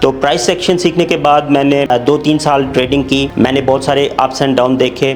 تو price section سیکھنے کے بعد میں نے 2-3 سال ٹریڈنگ کی. میں نے بہت سارے اپس اینڈ ڈاؤن دیکھے.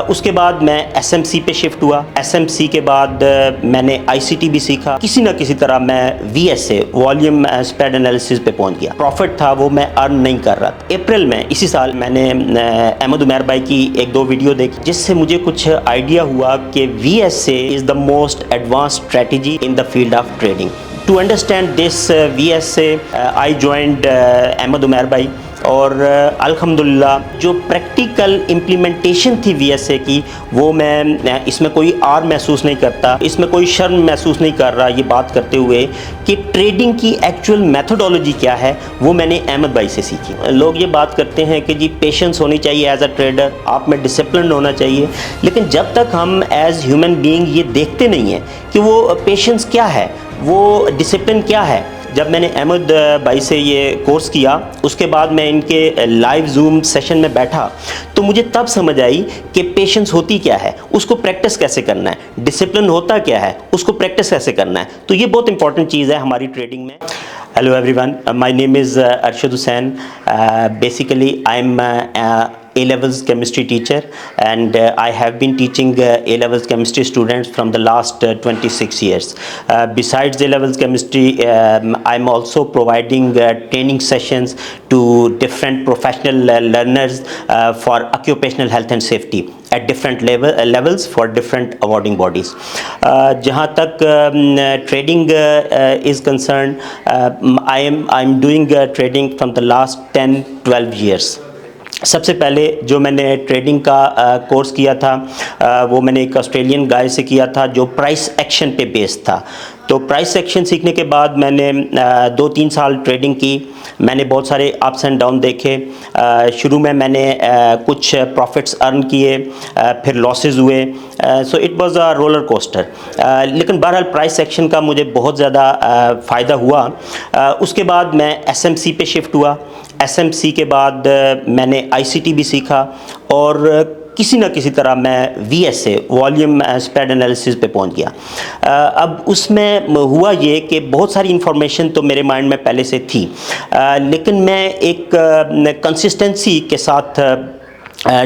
اس کے بعد میں ایس ایم سی پہ شفٹ ہوا. ایس ایم سی کے بعد میں نے آئی سی ٹی بھی سیکھا. کسی نہ کسی طرح میں وی ایس سے والیوم اسپریڈ انالیسس پہ پہنچ گیا. پروفٹ تھا وہ میں ارن نہیں کر رہا تھا. اپریل میں اسی سال میں نے احمد عمیر بھائی کی 1-2 ویڈیو دیکھی جس سے مجھے کچھ آئیڈیا ہوا کہ وی ایس سے is the most advanced strategy in the field of trading. To understand this V S سے آئی جوائنڈ احمد عمیر بھائی اور الحمدللہ جو پریکٹیکل امپلیمنٹیشن تھی وی ایس اے کی وہ میں اس میں کوئی آر محسوس نہیں کرتا, اس میں کوئی شرم محسوس نہیں کر رہا یہ بات کرتے ہوئے کہ ٹریڈنگ کی ایکچوئل میتھڈولوجی کیا ہے وہ میں نے احمد بھائی سے سیکھی. لوگ یہ بات کرتے ہیں کہ جی پیشنس ہونی چاہیے ایز اے ٹریڈر, آپ میں ڈسپلن ہونا چاہیے, لیکن جب تک ہم ایز ہیومن بینگ یہ دیکھتے نہیں ہیں کہ وہ پیشنس کیا ہے, وہ ڈسپلن کیا ہے. جب میں نے احمد بھائی سے یہ کورس کیا اس کے بعد میں ان کے لائیو زوم سیشن میں بیٹھا تو مجھے تب سمجھ آئی کہ پیشنس ہوتی کیا ہے, اس کو پریکٹس کیسے کرنا ہے, ڈسپلن ہوتا کیا ہے, اس کو پریکٹس کیسے کرنا ہے. تو یہ بہت امپورٹنٹ چیز ہے ہماری ٹریڈنگ میں. Hello everyone, my name is Arshad Hussain. Basically I'm A-levels chemistry teacher and I have been teaching A-levels chemistry students from the last 26 years. Besides A-levels chemistry, I'm also providing training sessions to different professional learners for occupational health and safety at different levels for different awarding bodies. جہاں تک trading is concerned, I'm doing trading from the last 10-12 years. سب سے پہلے جو میں نے trading کا course کیا تھا وہ میں نے ایک آسٹریلین گائے سے کیا تھا جو پرائس ایکشن پہ بیسڈ تھا. تو پرائس ایکشن سیکھنے کے بعد میں نے 2-3 سال ٹریڈنگ کی. میں نے بہت سارے اپس اینڈ ڈاؤن دیکھے. شروع میں نے کچھ پروفٹس ارن کیے, پھر لاسز ہوئے. So it was a roller coaster. لیکن بہرحال پرائس ایکشن کا مجھے بہت زیادہ فائدہ ہوا. اس کے بعد میں ایس ایم سی پہ شفٹ ہوا. ایس ایم سی کے بعد میں نے آئی سی ٹی بھی سیکھا اور کسی نہ کسی طرح میں وی ایس سے والیوم اسپریڈ انالیسس پہ پہنچ گیا. اب اس میں ہوا یہ کہ بہت ساری انفارمیشن تو میرے مائنڈ میں پہلے سے تھی, لیکن میں ایک کنسسٹنسی کے ساتھ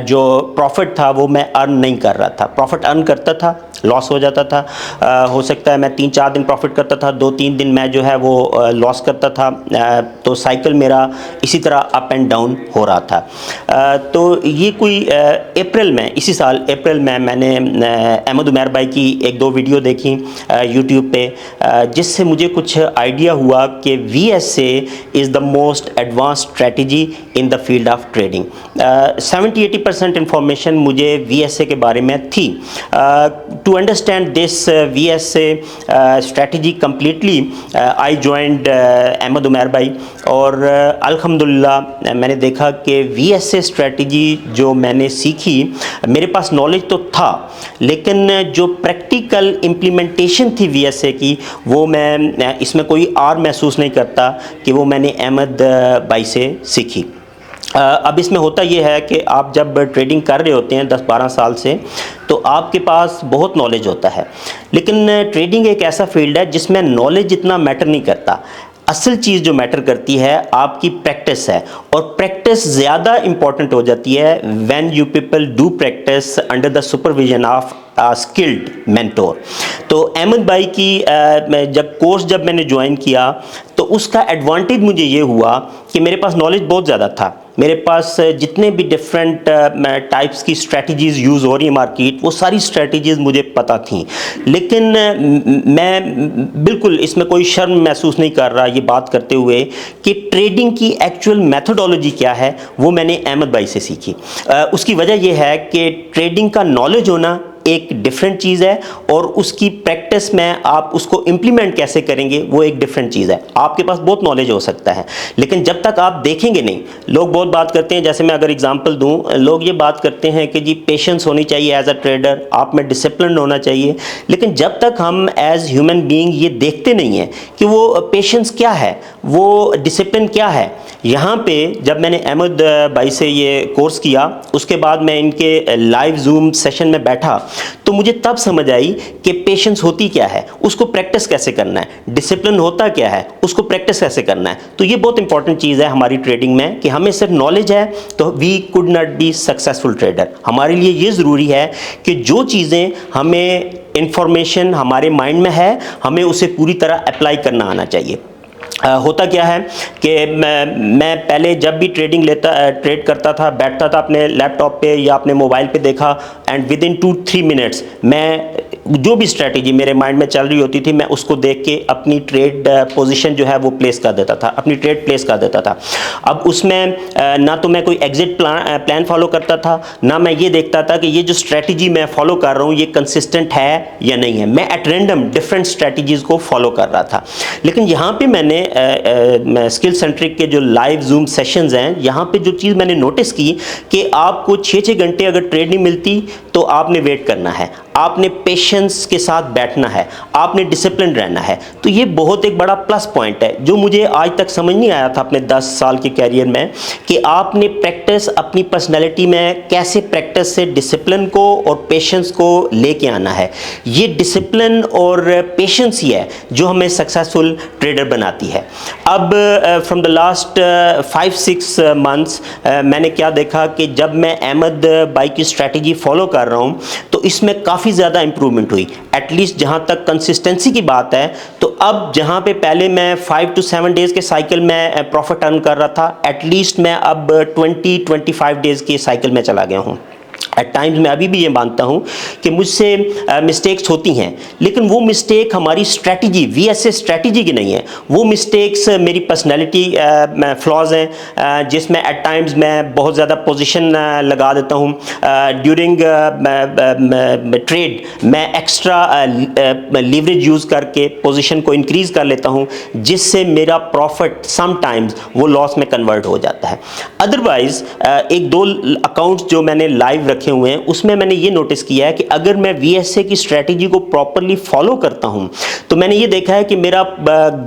جو پروفٹ تھا وہ میں ارن نہیں کر رہا تھا. پروفٹ ارن کرتا تھا, لاس ہو جاتا تھا. ہو سکتا ہے میں 3-4 دن پروفٹ کرتا تھا, 2-3 دن میں جو ہے وہ لاس کرتا تھا. تو سائیکل میرا اسی طرح اپ اینڈ ڈاؤن ہو رہا تھا. تو یہ کوئی اپریل میں اسی سال اپریل میں نے احمد عمیر بھائی کی 1-2 ویڈیو دیکھی یوٹیوب پہ جس سے مجھے کچھ آئیڈیا ہوا کہ وی ایس سے is the most advanced strategy in the field of trading. 70-80% information مجھے وی ایس اے کے بارے میں تھی. To understand this V S A strategy completely I joined Ahmed Umair بھائی اور الحمدللہ میں نے دیکھا کہ وی ایس اے اسٹریٹجی جو میں نے سیکھی, میرے پاس نالج تو تھا لیکن جو پریکٹیکل امپلیمنٹیشن تھی وی ایس اے کی وہ میں اس میں کوئی آر محسوس نہیں کرتا کہ وہ میں نے احمد بھائی سے سیکھی. اب اس میں ہوتا یہ ہے کہ آپ جب ٹریڈنگ کر رہے ہوتے ہیں 10-12 سال سے تو آپ کے پاس بہت نالج ہوتا ہے, لیکن ٹریڈنگ ایک ایسا فیلڈ ہے جس میں نالج اتنا میٹر نہیں کرتا. اصل چیز جو میٹر کرتی ہے آپ کی پریکٹس ہے, اور پریکٹس زیادہ امپورٹنٹ ہو جاتی ہے when you people do practice under the supervision of skilled mentor. تو احمد بھائی کی جب میں نے جوائن کیا تو اس کا ایڈوانٹیج مجھے یہ ہوا کہ میرے پاس نالج بہت زیادہ تھا. میرے پاس جتنے بھی ڈفرینٹ ٹائپس کی اسٹریٹجیز یوز ہو رہی ہیں مارکیٹ, وہ ساری اسٹریٹجیز مجھے پتہ تھیں, لیکن میں بالکل اس میں کوئی شرم محسوس نہیں کر رہا یہ بات کرتے ہوئے کہ ٹریڈنگ کی ایکچوئل میتھڈولوجی کیا ہے وہ میں نے احمد بھائی سے سیکھی. اس کی وجہ یہ ہے کہ ٹریڈنگ کا نالج ہونا ایک ڈفرینٹ چیز ہے اور اس کی پریکٹس میں آپ اس کو امپلیمنٹ کیسے کریں گے وہ ایک ڈفرینٹ چیز ہے. آپ کے پاس بہت نالج ہو سکتا ہے لیکن جب تک آپ دیکھیں گے نہیں, لوگ بہت بات کرتے ہیں, جیسے میں اگر اگزامپل دوں, لوگ یہ بات کرتے ہیں کہ جی پیشنس ہونی چاہیے ایز اے ٹریڈر, آپ میں ڈسپلن ہونا چاہیے, لیکن جب تک ہم ایز ہیومن بینگ یہ دیکھتے نہیں ہیں کہ وہ پیشنس کیا ہے, وہ ڈسپلن کیا ہے, یہاں پہ جب میں نے احمد بھائی سے یہ کورس کیا اس کے بعد میں ان کے لائیو زوم سیشن میں بیٹھا تو مجھے تب سمجھ آئی کہ پیشنس ہوتی کیا ہے، اس کو پریکٹس کیسے کرنا ہے، ڈسپلن ہوتا کیا ہے، اس کو پریکٹس کیسے کرنا ہے. تو یہ بہت امپورٹنٹ چیز ہے ہماری ٹریڈنگ میں کہ ہمیں صرف نالج ہے تو we could not be successful trader. ہمارے لیے یہ ضروری ہے کہ جو چیزیں ہمیں انفارمیشن ہمارے مائنڈ میں ہے ہمیں اسے پوری طرح اپلائی کرنا آنا چاہیے. ہوتا کیا ہے کہ میں پہلے جب بھی ٹریڈ کرتا تھا، بیٹھتا تھا اپنے لیپ ٹاپ پہ یا اپنے موبائل پہ دیکھا اینڈ ود ان 2-3 منٹس میں جو بھی اسٹریٹجی میرے مائنڈ میں چل رہی ہوتی تھی میں اس کو دیکھ کے اپنی ٹریڈ پوزیشن جو ہے وہ پلیس کر دیتا تھا، اپنی ٹریڈ پلیس کر دیتا تھا. اب اس میں نہ تو میں کوئی ایگزٹ پلان فالو کرتا تھا، نہ میں یہ دیکھتا تھا کہ یہ جو اسٹریٹجی میں فالو کر رہا ہوں یہ کنسسٹنٹ ہے یا نہیں ہے. میں ایٹ رینڈم ڈفرینٹ اسٹریٹجیز کو فالو کر رہا تھا. لیکن یہاں پہ میں نے اسکل سینٹرک کے جو لائیو زوم سیشنز ہیں یہاں پہ جو چیز میں نے نوٹس کی کہ آپ کو 6 گھنٹے اگر ٹریڈ نہیں ملتی تو آپ نے ویٹ کرنا ہے، آپ نے پیشنس کے ساتھ بیٹھنا ہے، آپ نے ڈسپلن رہنا ہے. تو یہ بہت ایک بڑا پلس پوائنٹ ہے جو مجھے آج تک سمجھ نہیں آیا تھا اپنے 10 سال کے کیریئر میں کہ آپ نے پریکٹس اپنی پرسنالٹی میں کیسے پریکٹس سے ڈسپلن کو اور پیشنس کو لے کے آنا ہے. یہ ڈسپلن اور پیشنس ہی ہے جو ہمیں سکسیزفل ٹریڈر بناتی ہے. اب فرام دا لاسٹ 5-6 منتھس میں نے کیا دیکھا کہ جب میں احمد بھائی کی اسٹریٹجی فالو کر رہا ہوں تو اس میں کافی زیادہ امپرومنٹ ہوئی. ایٹ لیسٹ جہاں تک کنسسٹنسی کی بات ہے تو اب جہاں پہ پہلے میں 5 to 7 ڈیز کے سائیکل میں پروفٹ ارن کر رہا تھا ایٹ لیسٹ میں اب 20-25 ڈیز کے سائیکل میں چلا گیا ہوں. ایٹ ٹائمز میں ابھی بھی یہ مانتا ہوں کہ مجھ سے مسٹیکس ہوتی ہیں لیکن وہ مسٹیک ہماری strategy V S A strategy کی نہیں ہے، وہ مسٹیکس میری پرسنالٹی فلاز ہیں جس میں ایٹ ٹائمز میں بہت زیادہ پوزیشن لگا دیتا ہوں. ڈیورنگ ٹریڈ میں ایکسٹرا لیوریج یوز کر کے پوزیشن کو انکریز کر لیتا ہوں جس سے میرا پروفٹ سم ٹائمز وہ لاس میں کنورٹ ہو جاتا ہے. ادروائز 1-2 اکاؤنٹس جو میں نے لائیو رکھے ہوئے ہیں اس میں نے یہ نوٹس کیا ہے کہ اگر میں وی ایس اے کی اسٹریٹجی کو پراپرلی فالو کرتا ہوں تو میں نے یہ دیکھا ہے کہ میرا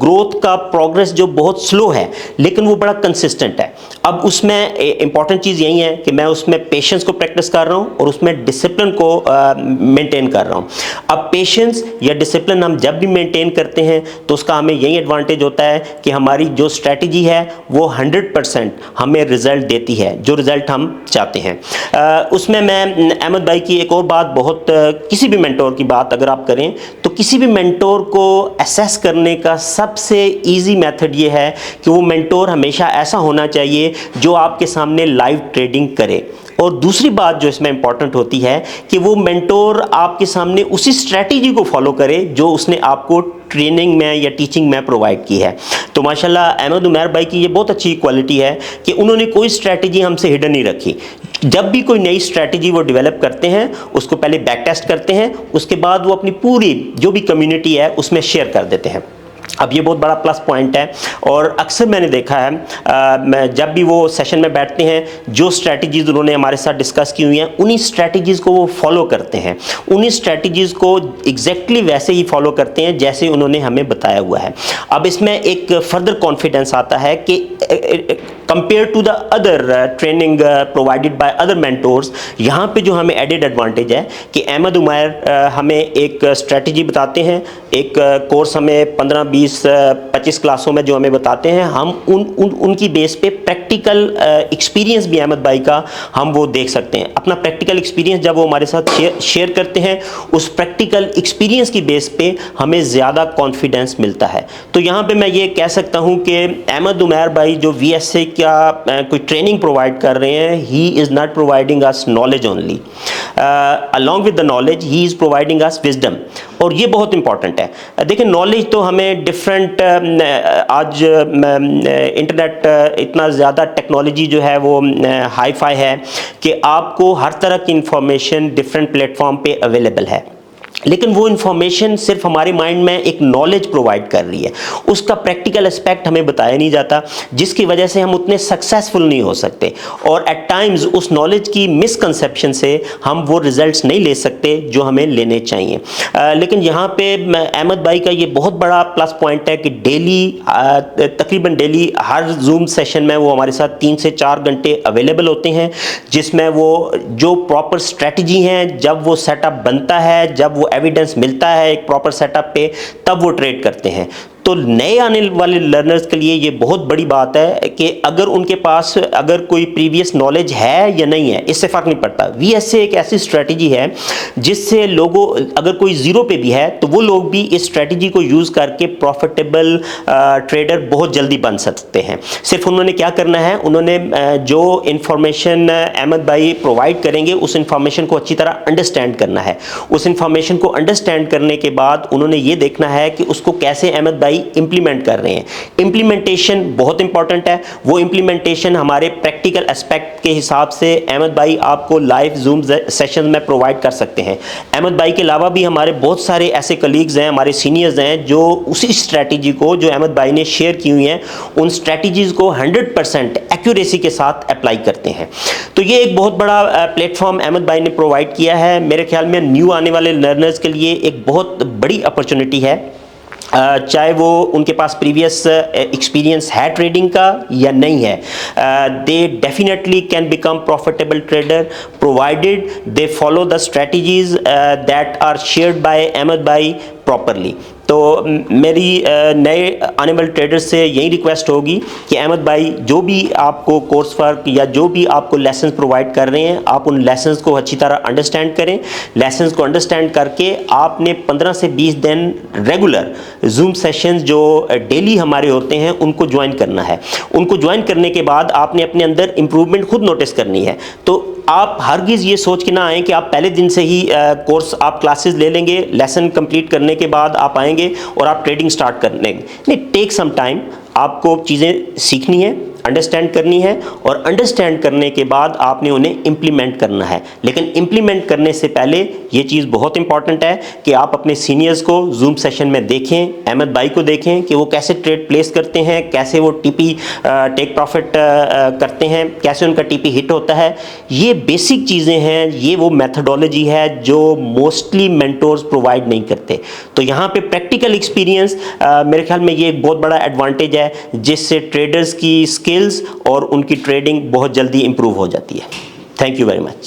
گروتھ کا پروگرس جو بہت سلو ہے لیکن وہ بڑا کنسسٹنٹ ہے. اب اس میں امپورٹنٹ چیز یہی ہے کہ میں اس میں پیشنس کو پریکٹس کر رہا ہوں اور اس میں ڈسپلن کو مینٹین کر رہا ہوں. اب پیشنس یا ڈسپلن ہم جب بھی مینٹین کرتے ہیں تو اس کا ہمیں یہی ایڈوانٹیج ہوتا ہے کہ ہماری جو اسٹریٹجی ہے وہ 100% ہمیں رزلٹ دیتی ہے جو رزلٹ ہم چاہتے ہیں. اس میں احمد بھائی کی ایک اور بات بہت کسی بھی مینٹور کی بات اگر آپ کریں تو کسی بھی مینٹور کو اسیس کرنے کا سب سے ایزی میتھڈ یہ ہے کہ وہ مینٹور ہمیشہ ایسا ہونا چاہیے جو آپ کے سامنے لائیو ٹریڈنگ کرے. اور دوسری بات جو اس میں امپورٹنٹ ہوتی ہے کہ وہ مینٹور آپ کے سامنے اسی اسٹریٹجی کو فالو کرے جو اس نے آپ کو ٹریننگ میں یا ٹیچنگ میں پرووائڈ کی ہے. تو ماشاءاللہ احمد عمیر بھائی کی یہ بہت اچھی کوالٹی ہے کہ انہوں نے کوئی اسٹریٹجی ہم سے ہڈن نہیں رکھی. جب بھی کوئی نئی اسٹریٹجی وہ ڈیولپ کرتے ہیں اس کو پہلے بیک ٹیسٹ کرتے ہیں، اس کے بعد وہ اپنی پوری جو بھی کمیونٹی ہے اس میں شیئر کر دیتے ہیں. اب یہ بہت بڑا پلس پوائنٹ ہے اور اکثر میں نے دیکھا ہے جب بھی وہ سیشن میں بیٹھتے ہیں جو اسٹریٹجیز انہوں نے ہمارے ساتھ ڈسکس کی ہوئی ہیں انہی اسٹریٹجیز کو وہ فالو کرتے ہیں، انہی اسٹریٹجیز کو ایگزیکٹلی ویسے ہی فالو کرتے ہیں جیسے انہوں نے ہمیں بتایا ہوا ہے. اب اس میں ایک فردر کانفیڈنس آتا ہے کہ compare to the other training provided by other mentors یہاں پہ جو ہمیں ایڈیڈ ایڈوانٹیج ہے کہ احمد عمیر ہمیں ایک اسٹریٹجی بتاتے ہیں، ایک کورس ہمیں 15-20-25 کلاسوں میں جو ہمیں بتاتے ہیں ہم ان کی بیس پہ پریکٹیکل ایکسپیرینس بھی احمد بھائی کا ہم وہ دیکھ سکتے ہیں. اپنا پریکٹیکل ایکسپیرینس جب وہ ہمارے ساتھ شیئر کرتے ہیں اس پریکٹیکل ایکسپیرینس کی بیس پہ ہمیں زیادہ کانفیڈنس ملتا ہے. تو یہاں پہ میں یہ کہہ سکتا ہوں کہ احمد عمیر بھائی جو وی ایس اے کا کوئی ٹریننگ پرووائڈ کر رہے ہیں ہی از ناٹ پرووائڈنگ اس knowledge only, along with the knowledge he is providing us wisdom. اور یہ بہت امپورٹنٹ ہے. دیکھیں نالج تو ہمیں ڈفرینٹ آج انٹرنیٹ اتنا زیادہ ٹیکنالوجی جو ہے وہ ہائی فائی ہے کہ آپ کو ہر طرح کی انفارمیشن ڈفرینٹ پلیٹ فارم پہ اویلیبل ہے. لیکن وہ انفارمیشن صرف ہمارے مائنڈ میں ایک نالج پرووائڈ کر رہی ہے، اس کا پریکٹیکل اسپیکٹ ہمیں بتایا نہیں جاتا، جس کی وجہ سے ہم اتنے سکسیسفل نہیں ہو سکتے، اور ایٹ ٹائمز اس نالج کی مسکنسیپشن سے ہم وہ ریزلٹس نہیں لے سکتے جو ہمیں لینے چاہیے۔ لیکن یہاں پہ احمد بھائی کا یہ بہت بڑا پلس پوائنٹ ہے کہ ڈیلی تقریباً ڈیلی ہر زوم سیشن میں وہ ہمارے ساتھ 3 سے 4 گھنٹے اویلیبل ہوتے ہیں، جس میں وہ جو پراپر اسٹریٹجی ہیں، جب وہ سیٹ اپ بنتا ہے، جب وہ ایویڈنس ملتا ہے ایک پراپر سیٹ اپ پہ، تب وہ ٹریڈ کرتے ہیں۔ تو نئے آنے والے لرنرز کے لیے یہ بہت بڑی بات ہے کہ اگر ان کے پاس اگر کوئی پریویس نالج ہے یا نہیں ہے، اس سے فرق نہیں پڑتا۔ وی ایس اے ایک ایسی اسٹریٹجی ہے جس سے لوگوں، اگر کوئی زیرو پہ بھی ہے تو وہ لوگ بھی اس اسٹریٹجی کو یوز کر کے پروفیٹیبل ٹریڈر بہت جلدی بن سکتے ہیں۔ صرف انہوں نے کیا کرنا ہے، انہوں نے جو انفارمیشن احمد بھائی پرووائڈ کریں گے اس انفارمیشن کو اچھی طرح انڈرسٹینڈ کرنا ہے۔ اس انفارمیشن کو انڈرسٹینڈ کرنے کے بعد انہوں نے یہ دیکھنا ہے کہ اس کو کیسے احمد بھائی امپلیمنٹ کر رہے ہیں۔ امپلیمنٹیشن بہت امپورٹنٹ ہے، وہ امپلیمنٹیشن ہمارے پریکٹیکل اسپیکٹ کے حساب سے احمد بھائی آپ کو لائیو زوم سیشن میں پرووائڈ کر سکتے ہیں۔ احمد بھائی کے علاوہ بھی ہمارے بہت سارے ایسے کلیگز ہیں، ہمارے سینئرز ہیں جو اسی اسٹریٹجی کو جو احمد بھائی نے شیئر کی ہوئی ہیں، ان اسٹریٹجیز کو 100% ایکوریسی کے ساتھ اپلائی کرتے ہیں۔ تو یہ ایک بہت بڑا پلیٹ فارم احمد بھائی نے پرووائڈ کیا ہے، میرے خیال میں نیو آنے والے لرنرز کے لیے ایک بہت بڑی اپرچونٹی ہے، چاہے وہ ان کے پاس پریویس ایکسپیرینس ہے ٹریڈنگ کا یا نہیں ہے۔ They definitely can become profitable trader provided they follow the strategies that are shared by Ahmed bhai properly. تو میری نئے آنے والے ٹریڈر سے یہی ریکویسٹ ہوگی کہ احمد بھائی جو بھی آپ کو کورس ورک یا جو بھی آپ کو لیسنز پرووائڈ کر رہے ہیں، آپ ان لیسنز کو اچھی طرح انڈرسٹینڈ کریں۔ لیسنز کو انڈرسٹینڈ کر کے آپ نے 15 سے 20 دن ریگولر زوم سیشنز جو ڈیلی ہمارے ہوتے ہیں ان کو جوائن کرنا ہے۔ ان کو جوائن کرنے کے بعد آپ نے اپنے اندر امپروومنٹ خود نوٹس کرنی ہے۔ تو آپ ہرگز یہ سوچ کے نہ آئیں کہ آپ پہلے دن سے ہی کورس آپ کلاسز لے لیں گے، لیسن کمپلیٹ کرنے کے بعد آپ آئیں گے اور آپ ٹریڈنگ سٹارٹ کر لیں گے۔ نہیں، ٹیک سم ٹائم، آپ کو چیزیں سیکھنی ہیں، انڈرسٹینڈ کرنی ہے، اور انڈرسٹینڈ کرنے کے بعد آپ نے انہیں امپلیمنٹ کرنا ہے۔ لیکن امپلیمنٹ کرنے سے پہلے یہ چیز بہت امپورٹنٹ ہے کہ آپ اپنے سینئرز کو زوم سیشن میں دیکھیں، احمد بھائی کو دیکھیں کہ وہ کیسے ٹریڈ پلیس کرتے ہیں، کیسے وہ ٹی پی ٹیک پروفٹ کرتے ہیں، کیسے ان کا ٹی پی ہٹ ہوتا ہے۔ یہ بیسک چیزیں ہیں، یہ وہ میتھڈولوجی ہے جو موسٹلی مینٹورز پرووائڈ نہیں کرتے۔ تو یہاں پہ پریکٹیکل ایکسپیرینس میرے خیال میں یہ ایک بہت بڑا ایڈوانٹیج ہے، جس سے ٹریڈرز کی اسکلز اور ان کی ٹریڈنگ بہت جلدی امپروو ہو جاتی ہے۔ Thank you very much.